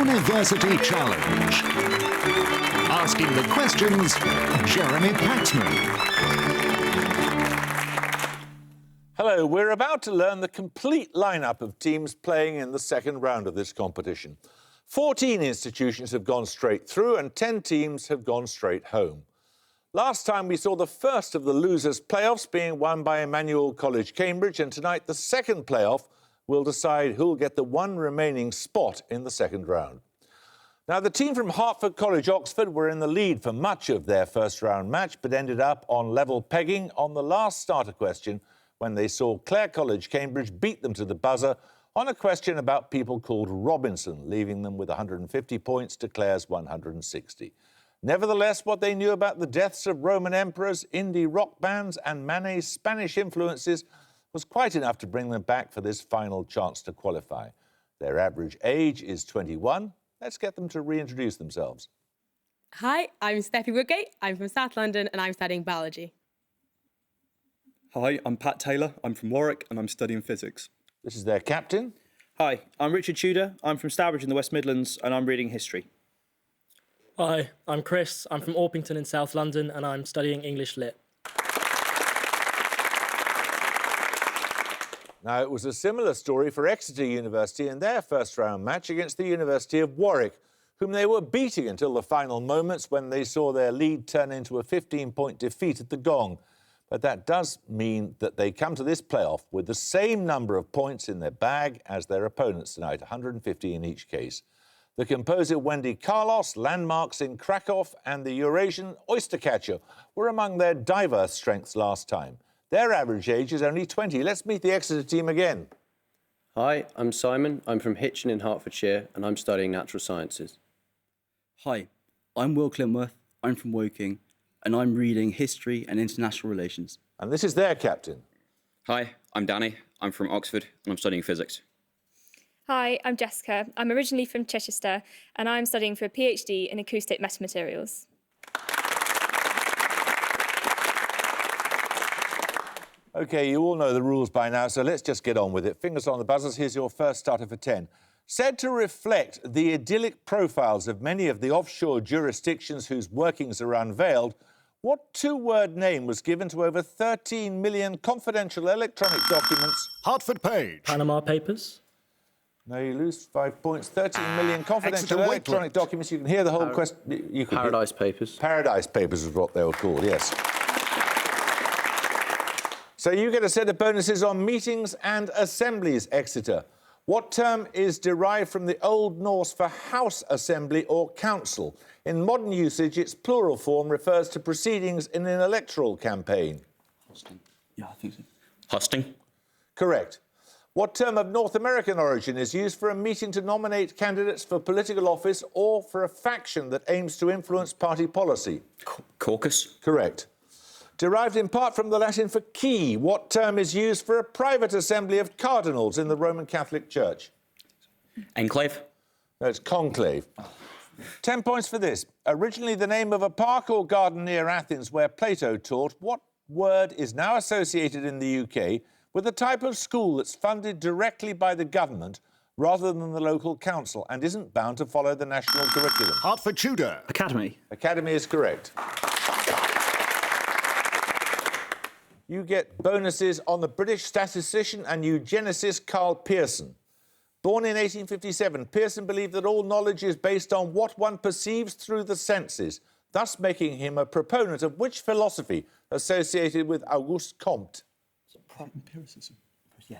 University Challenge. Asking the questions, Jeremy Paxman. Hello, we're about to learn the complete lineup of teams playing in the second round of this competition. 14 institutions have gone straight through and 10 teams have gone straight home. Last time we saw the first of the losers' playoffs being won by Emmanuel College, Cambridge, and tonight the second playoff will decide who'll get the one remaining spot in the second round. Now, the team from Hertford College, Oxford, were in the lead for much of their first-round match, but ended up on level pegging on the last starter question when they saw Clare College, Cambridge, beat them to the buzzer on a question about people called Robinson, leaving them with 150 points to Clare's 160. Nevertheless, what they knew about the deaths of Roman emperors, indie rock bands and Manet's Spanish influences was quite enough to bring them back for this final chance to qualify. Their average age is 21. Let's get them to reintroduce themselves. Hi, I'm Steffi Woodgate. I'm from South London and I'm studying biology. Hi, I'm Pat Taylor. I'm from Warwick and I'm studying physics. This is their captain. Hi, I'm Richard Tudor. I'm from Stourbridge in the West Midlands and I'm reading history. Hi, I'm Chris. I'm from Orpington in South London and I'm studying English Lit. Now, it was a similar story for Exeter University in their first-round match against the University of Warwick, whom they were beating until the final moments when they saw their lead turn into a 15-point defeat at the gong. But that does mean that they come to this playoff with the same number of points in their bag as their opponents tonight, 150 in each case. The composer Wendy Carlos, Landmarks in Krakow, and the Eurasian Oystercatcher were among their diverse strengths last time. Their average age is only 20. Let's meet the Exeter team again. Hi, I'm Simon. I'm from Hitchin in Hertfordshire and I'm studying natural sciences. Hi, I'm Will Clintworth. I'm from Woking and I'm reading history and international relations. And this is their captain. Hi, I'm Danny. I'm from Oxford and I'm studying physics. Hi, I'm Jessica. I'm originally from Chichester and I'm studying for a PhD in acoustic metamaterials. OK, you all know the rules by now, so let's just get on with it. Fingers on the buzzers, here's your first starter for 10. Said to reflect the idyllic profiles of many of the offshore jurisdictions whose workings are unveiled, what two-word name was given to over 13 million confidential electronic documents? Hertford Page. Panama Papers. No, you lose 5 points. 13 million confidential electronic documents. You can hear the whole question. Paradise Papers. Paradise Papers is what they were called, yes. So you get a set of bonuses on meetings and assemblies, Exeter. What term is derived from the Old Norse for house assembly or council? In modern usage, its plural form refers to proceedings in an electoral campaign. Hosting. Yeah, I think so. Hosting? Correct. What term of North American origin is used for a meeting to nominate candidates for political office or for a faction that aims to influence party policy? Caucus? Correct. Derived in part from the Latin for key, what term is used for a private assembly of cardinals in the Roman Catholic Church? Enclave? No, it's conclave. 10 points for this. Originally the name of a park or garden near Athens where Plato taught, what word is now associated in the UK with a type of school that's funded directly by the government rather than the local council and isn't bound to follow the national curriculum? Hertford Tudor. Academy. Academy is correct. You get bonuses on the British statistician and eugenicist Karl Pearson. Born in 1857, Pearson believed that all knowledge is based on what one perceives through the senses, thus making him a proponent of which philosophy associated with Auguste Comte? Empiricism. Yeah.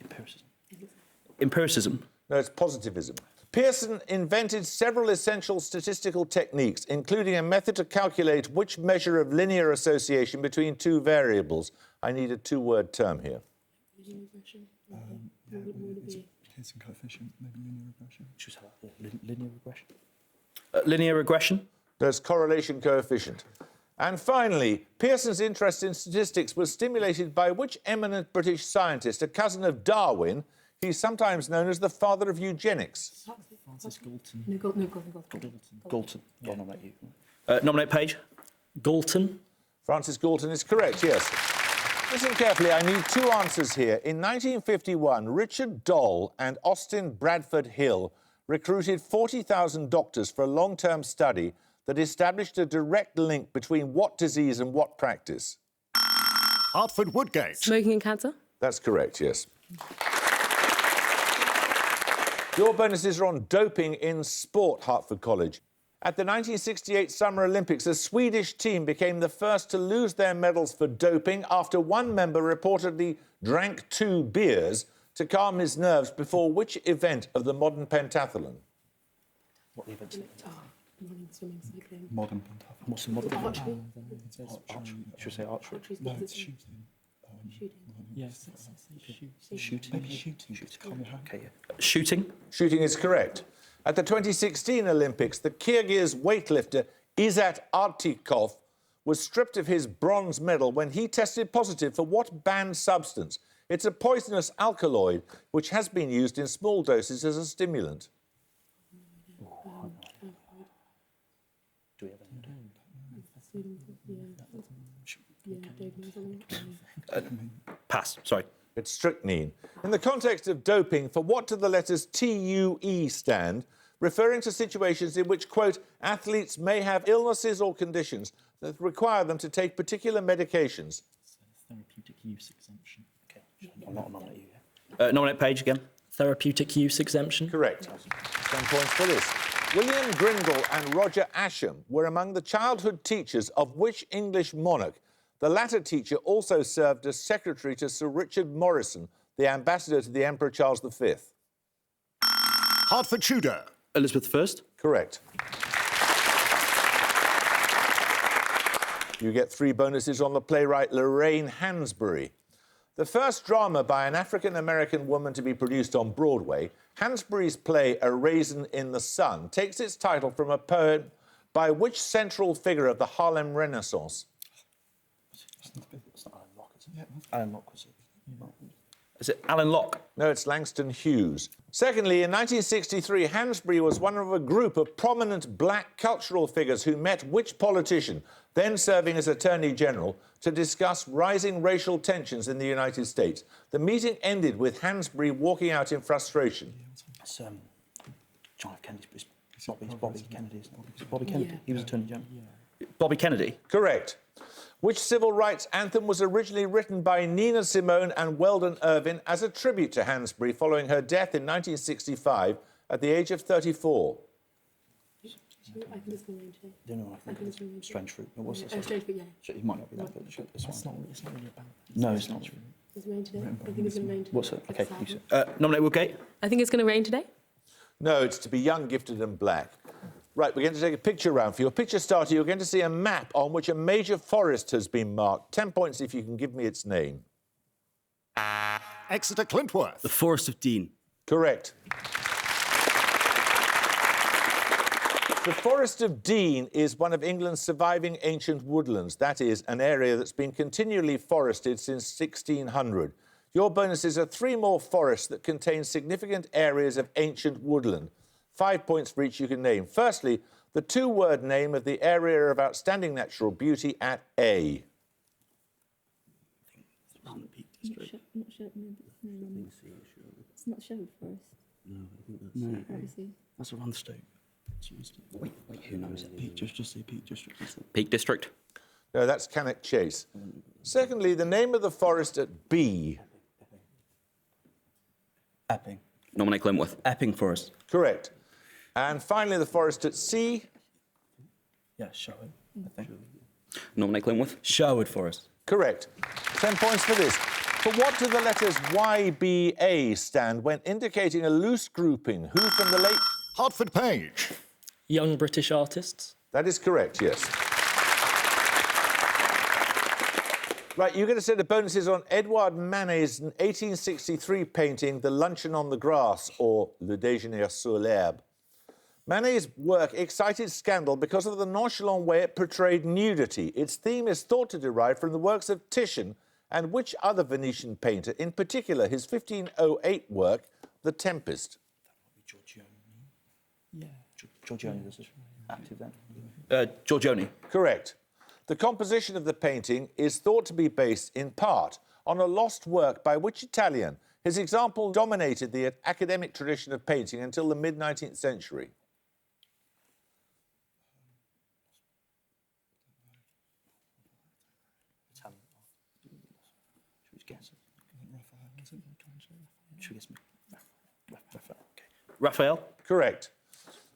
Empiricism. Empiricism. No, it's positivism. Pearson invented several essential statistical techniques, including a method to calculate which measure of linear association between two variables. I need a two-word term here. Pearson coefficient, maybe linear regression. Choose linear regression. Linear regression. There's correlation coefficient. And finally, Pearson's interest in statistics was stimulated by which eminent British scientist, a cousin of Darwin? He's sometimes known as the father of eugenics. Francis Galton. No, Galton. I'll nominate you. Nominate Page. Galton. Francis Galton is correct, yes. Listen carefully, I need two answers here. In 1951, Richard Doll and Austin Bradford Hill recruited 40,000 doctors for a long-term study that established a direct link between what disease and what practice? Hartford Woodgate. Smoking and cancer? That's correct, yes. Your bonuses are on doping in sport, Hertford College. At the 1968 Summer Olympics, a Swedish team became the first to lose their medals for doping after one member reportedly drank 2 beers to calm his nerves before which event of the modern pentathlon? What event? Running, swimming, cycling. Modern pentathlon. What's the modern Archery. Archery. Should we say archery? No, it's shooting. Shooting. Yes. Shooting. Okay, yeah. Shooting? Shooting is correct. At the 2016 Olympics, the Kyrgyz weightlifter Izat Artikov was stripped of his bronze medal when he tested positive for what banned substance? It's a poisonous alkaloid which has been used in small doses as a stimulant. Do we have any? Pass, sorry. It's strychnine. In the context of doping, for what do the letters TUE stand, referring to situations in which, quote, athletes may have illnesses or conditions that require them to take particular medications? Therapeutic use exemption. Okay, I'm not nominating you. Nominate Page again. Therapeutic use exemption? Correct. 10 points for this. William Grindal and Roger Ascham were among the childhood teachers of which English monarch? The latter teacher also served as secretary to Sir Richard Morrison, the ambassador to the Emperor Charles V. Hertford Tudor. Elizabeth I. Correct. You get 3 bonuses on the playwright Lorraine Hansberry. The first drama by an African-American woman to be produced on Broadway, Hansberry's play A Raisin in the Sun takes its title from a poem by which central figure of the Harlem Renaissance? It's not Alan Locke, is it? Alan Locke, was it? Is it Alan Locke? No, it's Langston Hughes. Secondly, in 1963, Hansberry was one of a group of prominent black cultural figures who met which politician, then serving as Attorney General, to discuss rising racial tensions in the United States. The meeting ended with Hansberry walking out in frustration. It's John F. Kennedy. It's Bobby Kennedy, isn't it? It's Bobby Kennedy. He was Attorney General. Bobby Kennedy? Correct. Which civil rights anthem was originally written by Nina Simone and Weldon Irvin as a tribute to Hansberry following her death in 1965 at the age of 34? I think it's going to rain today. No, I think it's Strange Fruit. It was Strange Fruit, yeah. It might not be that, but it's one. It's not really about... No, it's not. It's rain today. I think it's going to rain today. What's it? Okay, you say. Nominate Woodgate. I think it's going to rain today. No, it's to be young, gifted and black. Right, we're going to take a picture round. For your picture starter, you're going to see a map on which a major forest has been marked. 10 points if you can give me its name. Exeter Clintworth. The Forest of Dean. Correct. The Forest of Dean is one of England's surviving ancient woodlands. That is, an area that's been continually forested since 1600. Your bonuses are 3 more forests that contain significant areas of ancient woodland. 5 points for each you can name. Firstly, the 2-word name of the area of outstanding natural beauty at A. It's not Sherwood Forest. No, Obviously. that's around Stoke. Wait, who knows it? Peak, just say Peak District. Peak District? No, that's Cannock Chase. Secondly, the name of the forest at B. Epping. Nominate Glenworth. Epping Forest. Correct. And finally, the forest at C. Yeah, Sherwood, I think. Nominate Glenworth. Sherwood Forest. Correct. 10 points for this. For what do the letters YBA stand when indicating a loose grouping? Who from the late... Hertford Page. Young British artists? That is correct, yes. Right, you're going to set the bonuses on Edouard Manet's 1863 painting, The Luncheon on the Grass, or Le Déjeuner sur l'herbe. Manet's work excited scandal because of the nonchalant way it portrayed nudity. Its theme is thought to derive from the works of Titian and which other Venetian painter, in particular his 1508 work, The Tempest? Yeah. Giorgione was active then. Giorgione. Correct. The composition of the painting is thought to be based, in part, on a lost work by which Italian, His example dominated the academic tradition of painting until the mid-19th century. Raphael? Correct.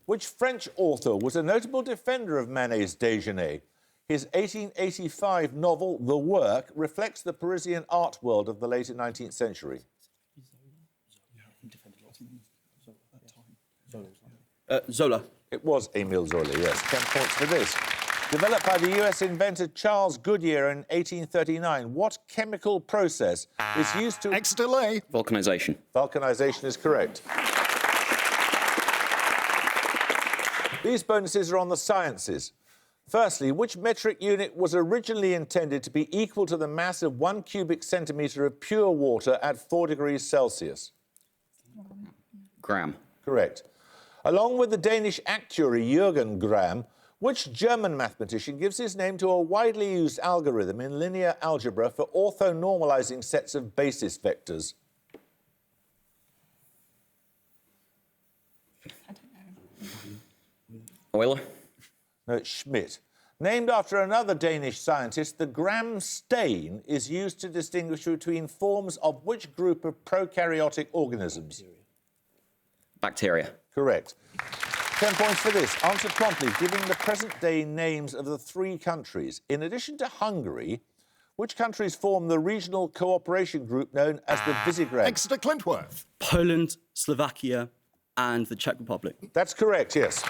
Which French author was a notable defender of Manet's Déjeuner? His 1885 novel, The Work, reflects the Parisian art world of the later 19th century. Zola. It was Émile Zola, yes. 10 points for this. Developed by the US inventor Charles Goodyear in 1839, what chemical process is used to... Extra lay. Vulcanization. Vulcanization is correct. These bonuses are on the sciences. Firstly, which metric unit was originally intended to be equal to the mass of 1 cubic centimetre of pure water at 4 degrees Celsius? Gram. Correct. Along with the Danish actuary Jürgen Gram, which German mathematician gives his name to a widely used algorithm in linear algebra for orthonormalizing sets of basis vectors? Euler. No, it's Schmidt. Named after another Danish scientist, the Gram stain is used to distinguish between forms of which group of prokaryotic organisms? Bacteria. Correct. 10 points for this. Answer promptly, giving the present-day names of the 3 countries. In addition to Hungary, which countries form the regional cooperation group known as the Visegrad? Exeter Clintworth. Poland, Slovakia, and the Czech Republic. That's correct, yes.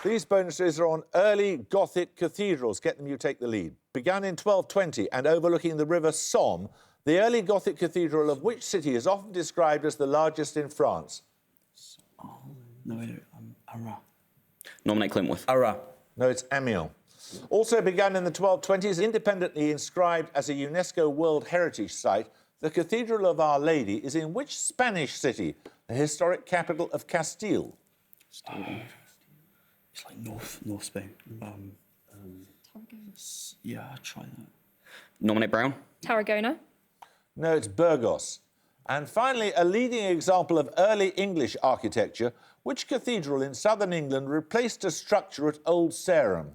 These bonuses are on early Gothic cathedrals. Get them, you take the lead. Begun in 1220 and overlooking the river Somme, the early Gothic cathedral of which city is often described as the largest in France? No, Arras. Nominate Clintworth. Arras. No, it's Amiens. Also begun in the 1220s, independently inscribed as a UNESCO World Heritage Site, the Cathedral of Our Lady is in which Spanish city, the historic capital of Castile? It's like North Spain. Yeah, I'll try that. Nominate Brown. Tarragona. No, it's Burgos. And finally, a leading example of early English architecture, which cathedral in southern England replaced a structure at Old Sarum?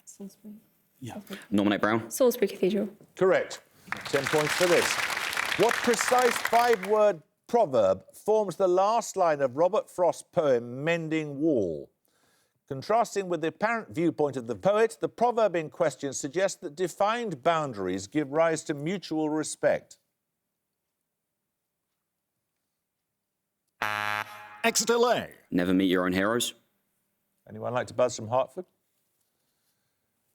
Salisbury. Yeah. Nominate Brown. Salisbury Cathedral. Correct. 10 points for this. What precise 5-word proverb forms the last line of Robert Frost's poem Mending Wall? Contrasting with the apparent viewpoint of the poet, the proverb in question suggests that defined boundaries give rise to mutual respect. Exeter lay. Never meet your own heroes. Anyone like to buzz from Hertford?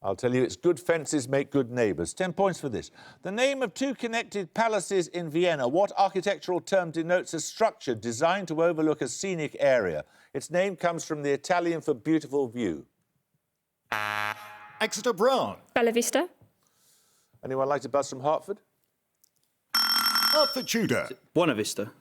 I'll tell you, it's good fences make good neighbours. 10 points for this. The name of 2 connected palaces in Vienna, what architectural term denotes a structure designed to overlook a scenic area? Its name comes from the Italian for beautiful view. Exeter Brown. Bella Vista. Anyone like to buzz from Hertford? Hertford Tudor. Buena Vista.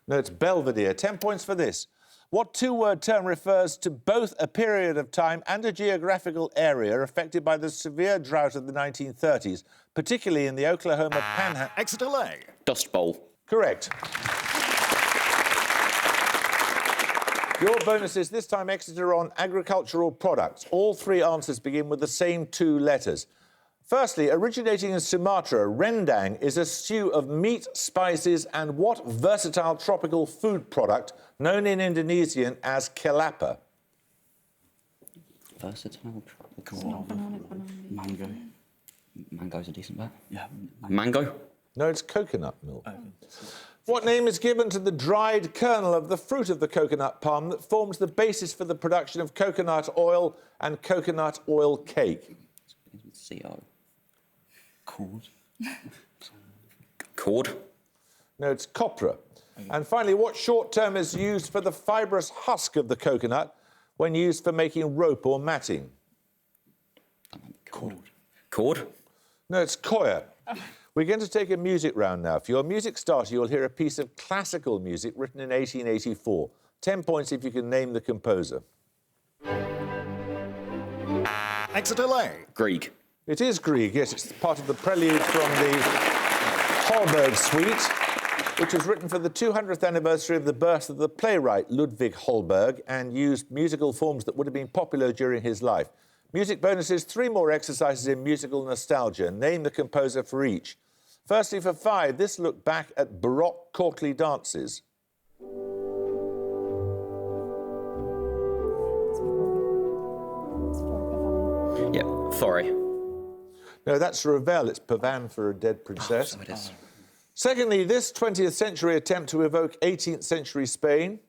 No, it's Belvedere. 10 points for this. What 2-word term refers to both a period of time and a geographical area affected by the severe drought of the 1930s, particularly in the Oklahoma Panhandle? Exeter lay. Dust Bowl. Correct. Your bonuses, this time Exeter, on agricultural products. All 3 answers begin with the same 2 letters. Firstly, originating in Sumatra, rendang is a stew of meat, spices and what versatile tropical food product known in Indonesian as kelapa? Versatile. Mango. Mango's a decent bet. Yeah. Mango. No, it's coconut milk. What name is given to the dried kernel of the fruit of the coconut palm that forms the basis for the production of coconut oil and coconut oil cake? CO. Cord. Cord. No, it's copra. And finally, what short term is used for the fibrous husk of the coconut when used for making rope or matting? Cord. Cord. No, it's coir. We're going to take a music round now. For your music starter, you'll hear a piece of classical music written in 1884. 10 points if you can name the composer. Exeter lay. Grieg. It is Grieg, yes. It's part of the prelude from the Holberg Suite, which was written for the 200th anniversary of the birth of the playwright Ludwig Holberg and used musical forms that would have been popular during his life. Music bonuses, 3 more exercises in musical nostalgia. Name the composer for each. Firstly, for 5, this looked back at Baroque courtly dances. Yeah, Forey. No, that's Ravel. It's Pavan for a dead princess. So it is. Secondly, this 20th century attempt to evoke 18th century Spain.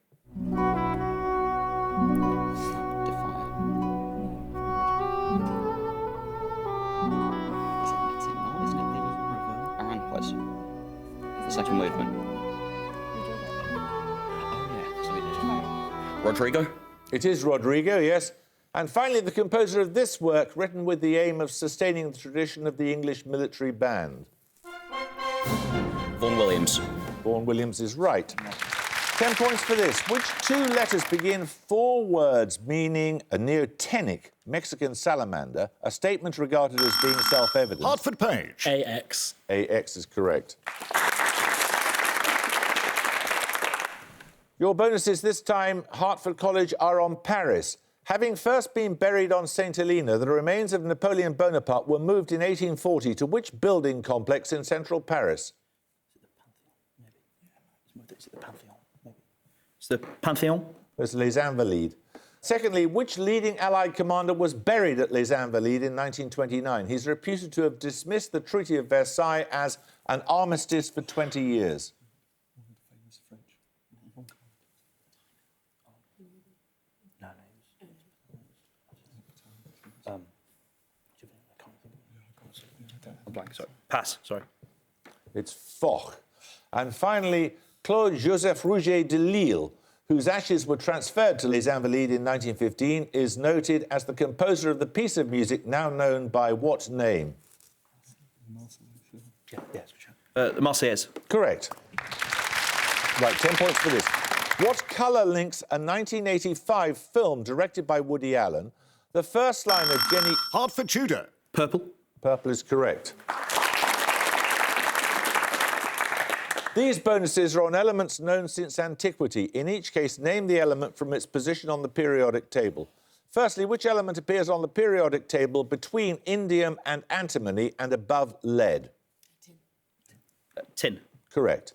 The second movement. Rodrigo? It is Rodrigo, yes. And finally, the composer of this work, written with the aim of sustaining the tradition of the English military band. Vaughan Williams. Vaughan Williams is right. 10 points for this. Which 2 letters begin 4 words meaning a neotenic Mexican salamander, a statement regarded as being self-evident? Hartford Page. AX. AX is correct. Your bonuses this time, Hertford College, are on Paris. Having first been buried on St. Helena, the remains of Napoleon Bonaparte were moved in 1840 to which building complex in central Paris? Is it the Pantheon? Maybe. It's the Pantheon? It's Les Invalides. Secondly, which leading Allied commander was buried at Les Invalides in 1929? He's reputed to have dismissed the Treaty of Versailles as an armistice for 20 years. Blank, sorry. Pass, sorry. It's Foch. And finally, Claude-Joseph Rouget de Lille, whose ashes were transferred to Les Invalides in 1915, is noted as the composer of the piece of music now known by what name? The Marseillaise. Correct. Right, 10 points for this. What colour links a 1985 film directed by Woody Allen? The first line of Jenny... Hartford Tudor. Purple. Purple is correct. These bonuses are on elements known since antiquity. In each case, name the element from its position on the periodic table. Firstly, which element appears on the periodic table between indium and antimony and above lead? Tin. Correct.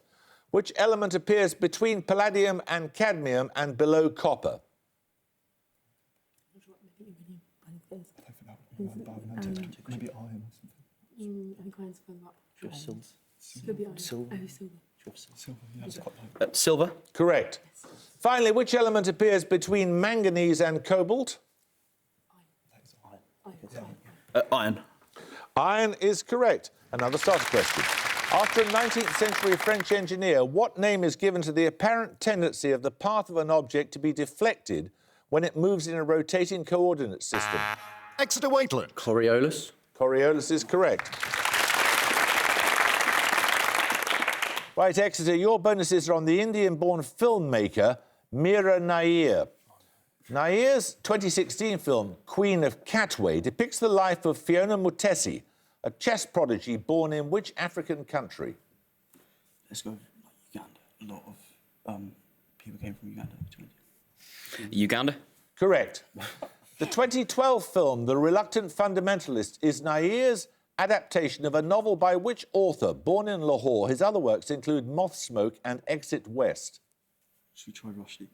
Which element appears between palladium and cadmium and below copper? Maybe iron or something. I think iron's further up. Silver. Could be iron. Silver. Oh, silver. Silver. Correct. Finally, which element appears between manganese and cobalt? Iron. Iron is correct. Another starter question. After a 19th century French engineer, what name is given to the apparent tendency of the path of an object to be deflected when it moves in a rotating coordinate system? Exeter Waitland. Coriolis. Coriolis is correct. Right, Exeter, your bonuses are on the Indian-born filmmaker Meera Nair. Nair's 2016 film, Queen of Katwe, depicts the life of Fiona Mutesi, a chess prodigy born in which African country? Let's go Uganda. A lot of people came from Uganda to India. Uganda? Correct. The 2012 film, The Reluctant Fundamentalist, is Nair's adaptation of a novel by which author, born in Lahore? His other works include Moth Smoke and Exit West. Should we try Rushdie?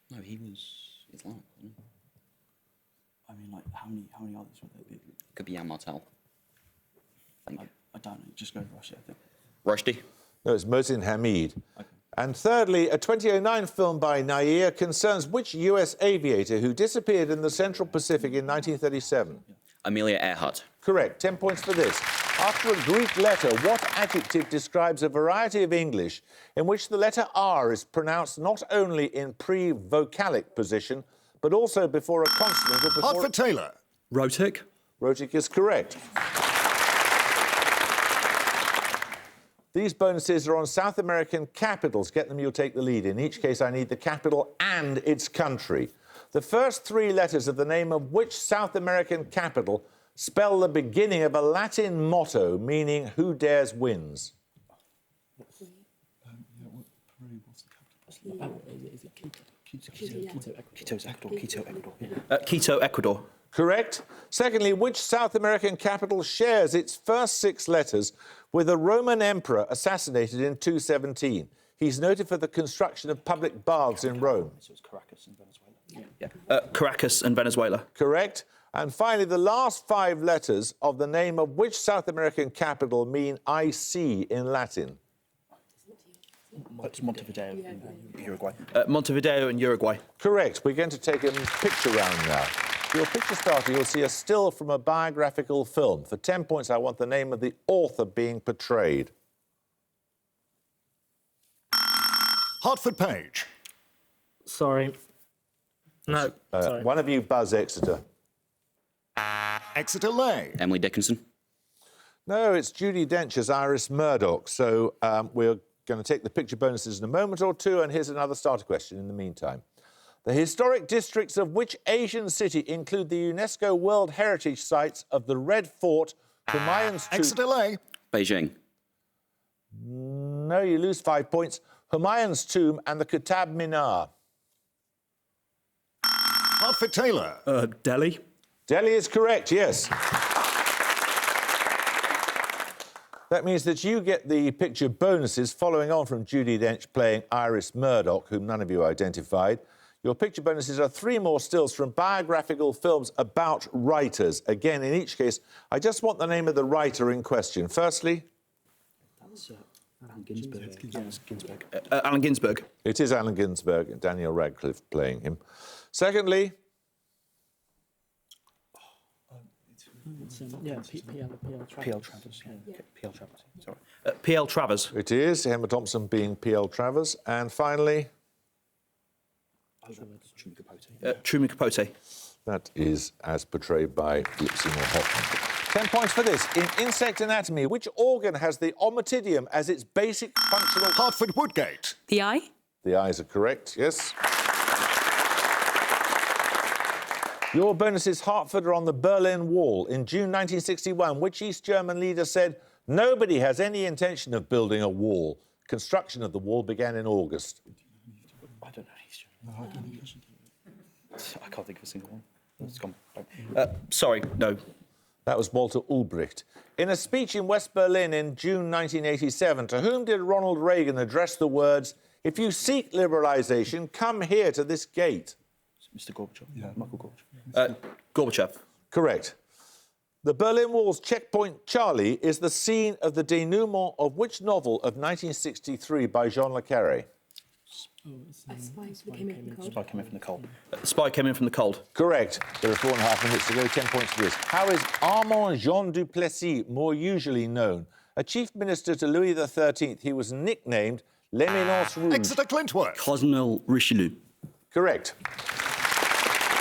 No, he was Islamic, wasn't he? I mean, like, how many others would there be? Could be Jan Martel. I don't know. Just go Rushdie, I think. Rushdie? No, it's Mohsin Hamid. Okay. And thirdly, a 2009 film by Nair concerns which US aviator who disappeared in the Central Pacific in 1937? Amelia Earhart. Correct. 10 points for this. After a Greek letter, what adjective describes a variety of English in which the letter R is pronounced not only in pre-vocalic position, but also before a consonant or before... Hartford Taylor. Rhotic. Rhotic is correct. These bonuses are on South American capitals. Get them, you'll take the lead. In each case, I need the capital and its country. The first 3 letters of the name of which South American capital Spell the beginning of a Latin motto meaning "Who dares wins." Quito, Ecuador. Correct. Secondly, which South American capital shares its first 6 letters with a Roman emperor assassinated in 217? He's noted for the construction of public baths in Rome. So it's Caracas and Venezuela. Caracas and Venezuela. Correct. And finally, the last 5 letters of the name of which South American capital mean "I see" in Latin? It's Montevideo, Uruguay. Montevideo and Uruguay. Correct. We're going to take a picture round now. For your picture starter, you'll see a still from a biographical film. For 10 points, I want the name of the author being portrayed. Hertford Page. Sorry. No, sorry. One of you buzz Exeter. Exeter Lay. Emily Dickinson. No, it's Judi Dench as Iris Murdoch. So we're going to take the picture bonuses in a moment or two, and here's another starter question in the meantime. The historic districts of which Asian city include the UNESCO World Heritage Sites of the Red Fort, Humayun's tomb... Exeter Lay. Beijing. No, you lose 5 points. Humayun's tomb and the Qutb Minar. Hertford Taylor. Delhi. Delhi is correct, yes. That means that you get the picture bonuses following on from Judi Dench playing Iris Murdoch, whom none of you identified. Your picture bonuses are 3 more stills from biographical films about writers. Again, in each case, I just want the name of the writer in question. Firstly... That's Allen Ginsberg. Allen Ginsberg. It is Allen Ginsberg and Daniel Radcliffe playing him. Secondly... P.L. Travers. P.L. Travers. Sorry. P.L. Travers. It is, Emma Thompson being P.L. Travers. And finally... Truman Capote. That is as portrayed by Lipsy Moore Hoffman. 10 points for this. In insect anatomy, which organ has the ommatidium as its basic functional... Hertford Woodgate. The eye? The eyes are correct, yes. Your bonuses, Hertford, are on the Berlin Wall. In June 1961, which East German leader said, "Nobody has any intention of building a wall"? Construction of the wall began in August. I don't know. I can't think of a single one. It's gone. Sorry, no. That was Walter Ulbricht. In a speech in West Berlin in June 1987, to whom did Ronald Reagan address the words, "If you seek liberalisation, come here to this gate"? Mr. Gorbachev. Yeah. Michael Gorbachev. Gorbachev. Correct. The Berlin Wall's Checkpoint Charlie is the scene of the denouement of which novel of 1963 by Jean le Carré? Spy came in from the cold. Spy came in from the cold. Correct. There are 4.5 minutes to go. 10 points for this. How is Armand Jean Duplessis more usually known? A chief minister to Louis XIII, he was nicknamed L'Eminence Rouge. Exeter Clintworth. Cardinal Richelieu. Correct.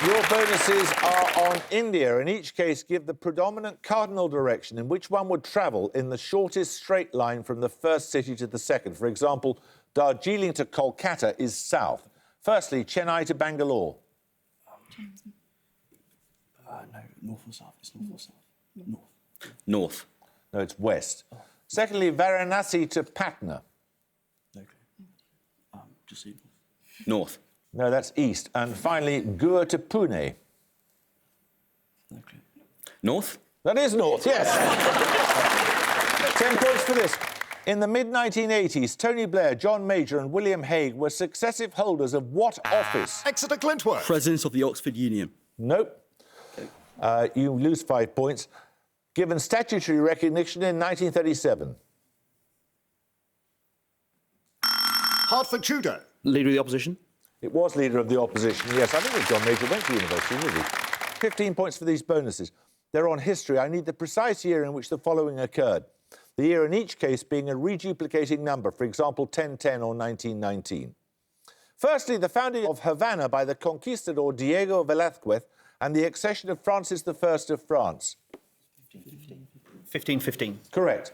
Your bonuses are on India. In each case, give the predominant cardinal direction in which one would travel in the shortest straight line from the first city to the second. For example, Darjeeling to Kolkata is south. Firstly, Chennai to Bangalore. No, north or south. It's north or south. North. North. No, it's west. Secondly, Varanasi to Patna. No clue. Just see North. No, that's east. And finally, Goa to Pune. no clue. North. That is north, yes. 10 points for this. In the mid-1980s, Tony Blair, John Major and William Hague were successive holders of what office? Exeter Clintworth. President of the Oxford Union. Nope. You lose 5 points. Given statutory recognition in 1937. Hertford Tudor. Leader of the opposition. It was Leader of the Opposition, yes. I think that John Major went to university, didn't he? 15 points for these bonuses. They're on history. I need the precise year in which the following occurred. The year in each case being a reduplicating number, for example, 1010 or 1919. Firstly, the founding of Havana by the conquistador Diego Velázquez and the accession of Francis I of France. 1515. Correct.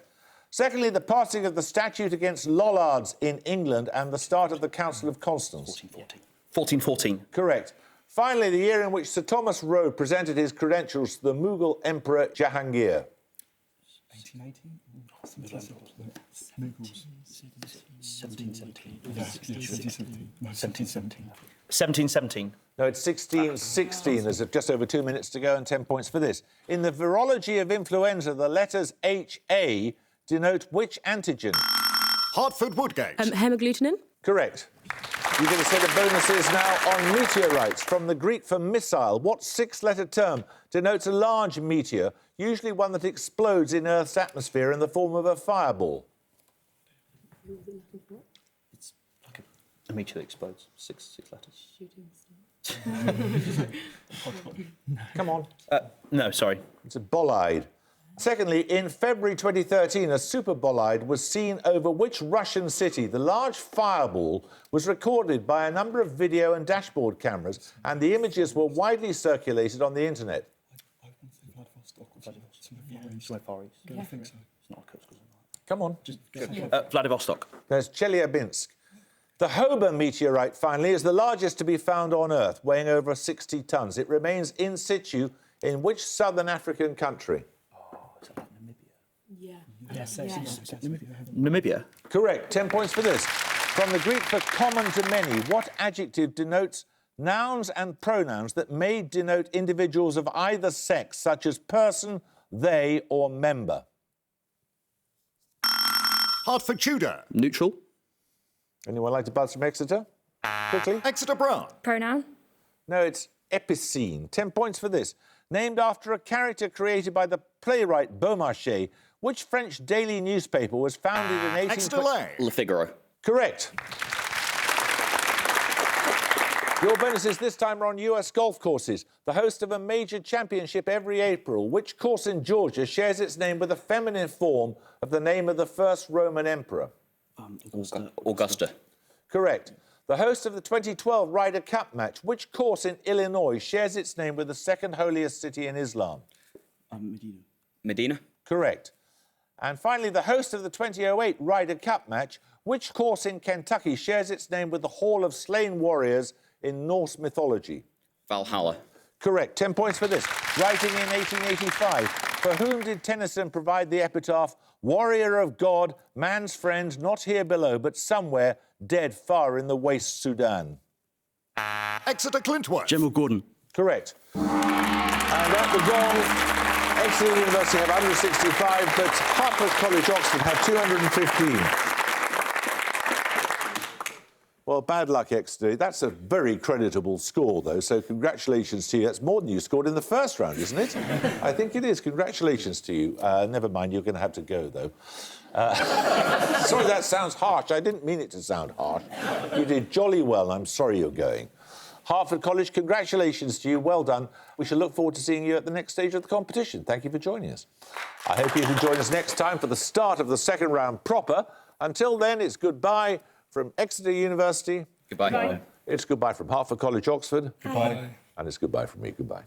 Secondly, the passing of the statute against lollards in England and the start of the Council of Constance. 1414. Correct. Finally, the year in which Sir Thomas Road presented his credentials to the Mughal Emperor Jahangir. 1818? 1717. 1717. No, it's 1616. There's just over 2 minutes to go and 10 points for this. In the virology of influenza, the letters HA denote which antigen? Hartford Woodgate. Hemagglutinin. Correct. You get a set of bonuses now on meteorites. From the Greek for missile, what 6-letter term denotes a large meteor, usually one that explodes in Earth's atmosphere in the form of a fireball? It's like a meteor that explodes. Six letters. Come on. No, sorry. It's a bolide. Secondly, in February 2013, a super bolide was seen over which Russian city? The large fireball was recorded by a number of video and dashboard cameras, and the images were widely circulated on the internet. Somewhere I think so. It's not Irkutsk, is it? Come on. Vladivostok. There's Chelyabinsk. The Hober meteorite, finally, is the largest to be found on Earth, weighing over 60 tons. It remains in situ in which southern African country? Is it like Namibia? Yeah. Yes, Namibia? Correct. 10 points for this. From the Greek for common to many, what adjective denotes nouns and pronouns that may denote individuals of either sex, such as person, they, or member? Hartford Tudor. Neutral. Anyone like to buzz from Exeter? Quickly. Exeter Brown. Pronoun. No, it's epicene. 10 points for this. Named after a character created by the playwright Beaumarchais, which French daily newspaper was founded in 18... Exeter Lane. Le Figaro. Correct. Your bonuses this time are on US golf courses. The host of a major championship every April. Which course in Georgia shares its name with a feminine form of the name of the first Roman emperor? Augusta. Correct. The host of the 2012 Ryder Cup match. Which course in Illinois shares its name with the second holiest city in Islam? Medina. Medina. Correct. And finally, the host of the 2008 Ryder Cup match. Which course in Kentucky shares its name with the Hall of Slain Warriors in Norse mythology? Valhalla. Correct. 10 points for this. Writing in 1885, for whom did Tennyson provide the epitaph, warrior of God, man's friend, not here below, but somewhere, dead far in the waste Sudan? Exeter Clintworth. General Gordon. Correct. And at the gong, Exeter University have 165, but Hartford College, Oxford have 215. Well, bad luck, Exeter. That's a very creditable score, though, so congratulations to you. That's more than you scored in the first round, isn't it? I think it is. Congratulations to you. Never mind, you're going to have to go, though. Sorry, that sounds harsh. I didn't mean it to sound harsh. You did jolly well, and I'm sorry you're going. Hartford College, congratulations to you. Well done. We shall look forward to seeing you at the next stage of the competition. Thank you for joining us. I hope you can join us next time for the start of the second round proper. Until then, it's goodbye from Exeter University. Goodbye. Bye. It's goodbye from Hartford College, Oxford. Goodbye. And it's goodbye from me. Goodbye.